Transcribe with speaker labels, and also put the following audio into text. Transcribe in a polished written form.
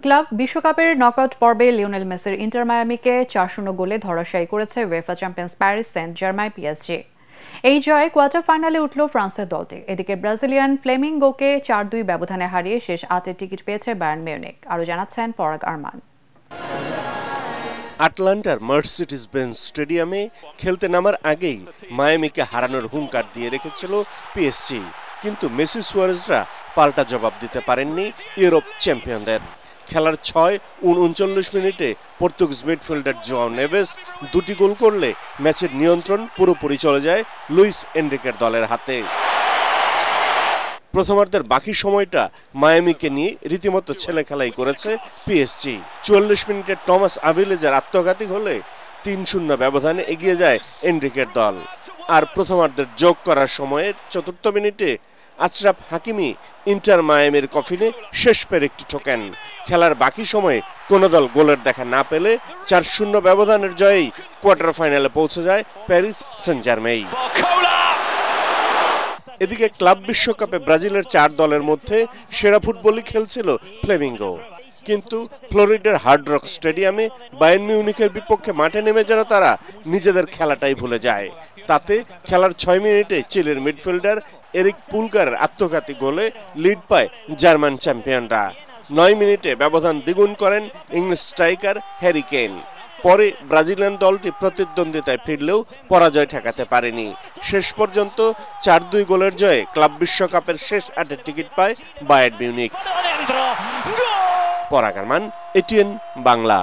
Speaker 1: Club বিশ্বকাপের knockout পর্বে Lionel মেসির ইন্টার মায়ামিকে ৪-০ গোলে ধরাশায়ী করেছে UEFA Champions Paris Saint Germain PSG. এই জয়ে কোয়ার্টার ফাইনালে উঠল ফ্রান্সের দলটি। এদিকে ব্রাজিলিয়ান ফ্লেমিঙ্গোকে ৪-২ ব্যবধানে হারিয়ে শেষ ৮-এর টিকিট পেয়েছে বায়ার্ন মিউনিখ। আরও জানাচ্ছেন পরাগ আরমান।
Speaker 2: আটলান্টার মার্সিডিজ বেঞ্জ স্টেডিয়ামে খেলতে নামার আগেই মায়ামিকে হারানোর হুঙ্কার দিয়ে রেখেছিল পিএসজি, কিন্তু মেসি সুয়ারেজরা পাল্টা জবাব দিতে পারেননি ইউরোপ চ্যাম্পিয়নদের। খেলার ৬ ও ৩৯ মিনিটে পর্তুগিজ মিডফিল্ডার জোয়াও নেভেস দুটি গোল করলে ম্যাচের নিয়ন্ত্রণ পুরোপুরি চলে যায় লুইস এনরিকের দলের হাতে। প্রথমার্ধের বাকি সময়টা মায়ামিকে নিয়ে রীতিমতো ছেলে খেলাই করেছে পিএসজি। ৪৪ মিনিটে টমাস আভিলেজের আত্মঘাতী হলে ৩-০ ব্যবধানে এগিয়ে যায় এনরিকের দল। আর প্রথমার্ধের যোগ করার সময়ের ৪র্থ মিনিটে আশরাফ হাকিমি ইন্টার মায়ামির কফিনে শেষ পেরেকটি ঠোকেন। খেলার বাকি সময়ে কোনো দল গোলের দেখা না পেলে ৪-০ ব্যবধানের জয়েই কোয়ার্টার ফাইনালে পৌঁছে যায় প্যারিস সেন্ট জার্মেই। এদিকে ক্লাব বিশ্বকাপে ব্রাজিলের ৪ দলের মধ্যে সেরা ফুটবলই খেলছিল ফ্লেমিঙ্গো, কিন্তু ফ্লোরিডার হার্ড রক স্টেডিয়ামে বায়ার্ন মিউনিখের বিপক্ষে মাঠে নেমে যেন তারা নিজেদের খেলাটাই ভুলে যায়। তাতে খেলার ৬ মিনিটে চিলের মিডফিল্ডার এরিক পুলকারের আত্মঘাতী গোলে লিড পায় জার্মান চ্যাম্পিয়নরা। ৯ মিনিটে ব্যবধান দ্বিগুণ করেন ইংলিশ স্ট্রাইকার হ্যারি কেন। পরে ব্রাজিলিয়ান দলটি প্রতিদ্বন্দ্বিতায় ফিরলেও পরাজয় ঠেকাতে পারেনি। শেষ পর্যন্ত ৪-২ গোলের জয়ে ক্লাব বিশ্বকাপের শেষ ৮-এর টিকিট পায় বায়ার্ন মিউনিখ। পরাগ আরমান, এটিএন বাংলা।